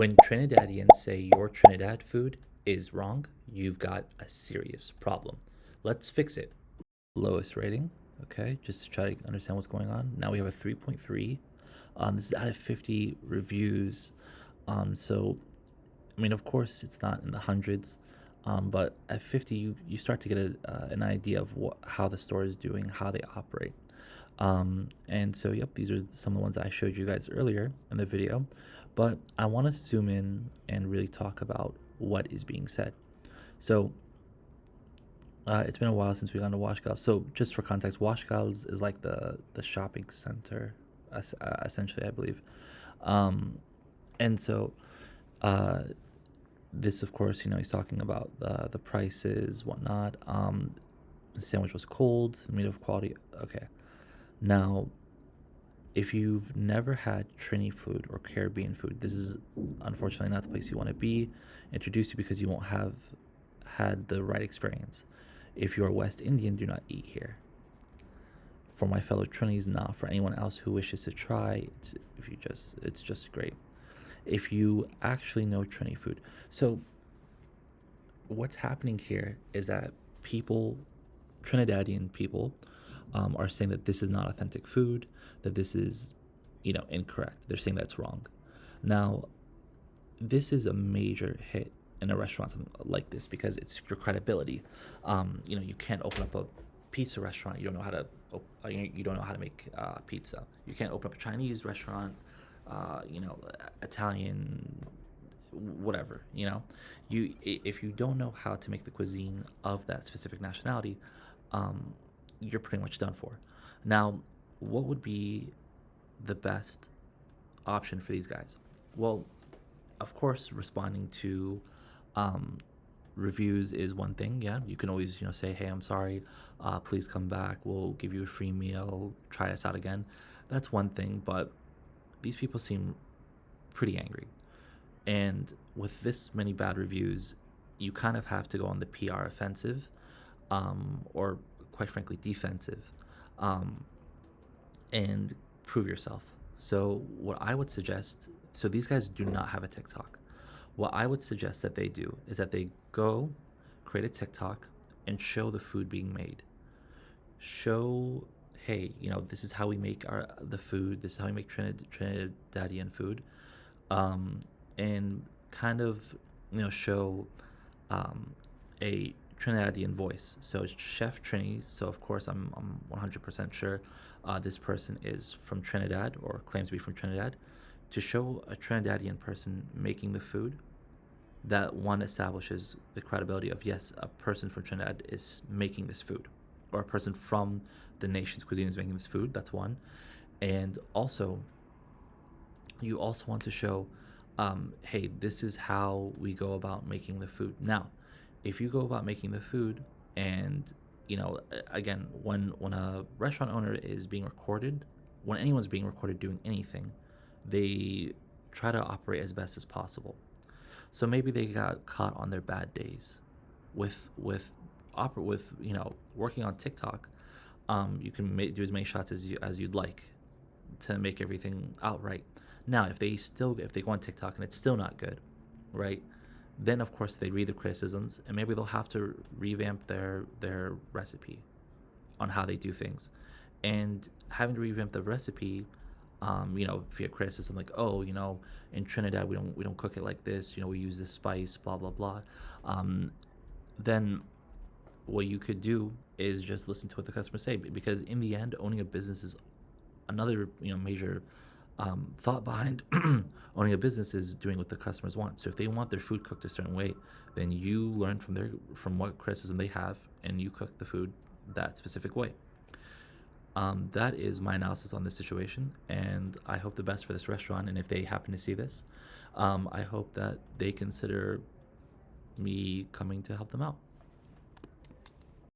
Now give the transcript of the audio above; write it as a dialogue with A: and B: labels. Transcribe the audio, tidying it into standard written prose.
A: When Trinidadians say your Trinidad food is wrong, you've got a serious problem. Let's fix it. Lowest rating, okay, just to try to understand what's going on. Now we have a 3.3. This is out of 50 reviews. So, I mean, of course, it's not in the hundreds, but at 50, you start to get an idea of how the store is doing, how they operate. And so, yep, these are some of the ones I showed you guys earlier in the video, but I want to zoom in and really talk about what is being said. So, it's been a while since we gone to Washgals. So, just for context, Washgals is like the shopping center, essentially, I believe. Um, and so, uh, this, of course, he's talking about the prices, whatnot. The sandwich was cold, made of quality. Okay, now if you've never had Trini food or Caribbean food, this is unfortunately not the place you want to be. Introduce you because you won't have had the right experience. If you're West Indian, do not eat here. For my fellow Trinis, not for anyone else who wishes to try. It's just great. If you actually know Trini food, so what's happening here is that people, Trinidadian people, are saying that this is not authentic food, that this is, incorrect. They're saying that's wrong. Now, this is a major hit in a restaurant like this because it's your credibility. You can't open up a pizza restaurant. You don't know how to. You don't know how to make pizza. You can't open up a Chinese restaurant. Italian, whatever. If you don't know how to make the cuisine of that specific nationality, you're pretty much done for. Now, what would be the best option for these guys? Well, of course, responding to reviews is one thing. Yeah, you can always say, hey, I'm sorry, please come back, we'll give you a free meal, try us out again. That's one thing, but these people seem pretty angry, and with this many bad reviews, you kind of have to go on the PR offensive, or quite frankly defensive, and prove yourself. So what I would suggest, so these guys do not have a TikTok. What I would suggest that they do is that they go create a TikTok and show the food being made. Show, hey, this is how we make the food. This is how we make Trinidadian food, and kind of show a Trinidadian voice. So it's Chef Trini. So of course I'm 100% sure this person is from Trinidad or claims to be from Trinidad. To show a Trinidadian person making the food, that one establishes the credibility of, yes, a person from Trinidad is making this food, or a person from the nation's cuisine is making this food. That's one. And also, you also want to show, hey, this is how we go about making the food. Now, if you go about making the food and, again, when a restaurant owner is being recorded, when anyone's being recorded doing anything, they try to operate as best as possible. So maybe they got caught on their bad days with working on TikTok. You can do as many shots as you'd like to make everything out right. Now, if they go on TikTok and it's still not good, right? Then of course they read the criticisms and maybe they'll have to revamp their recipe on how they do things. And having to revamp the recipe, if you get criticism like, oh, in Trinidad we don't cook it like this, we use this spice, blah blah blah, then what you could do is just listen to what the customers say, because in the end, owning a business is another major thought behind owning a business is doing what the customers want. So if they want their food cooked a certain way, then you learn from what criticism they have and you cook the food that specific way. That is my analysis on this situation, and I hope the best for this restaurant. And if they happen to see this, I hope that they consider me coming to help them out.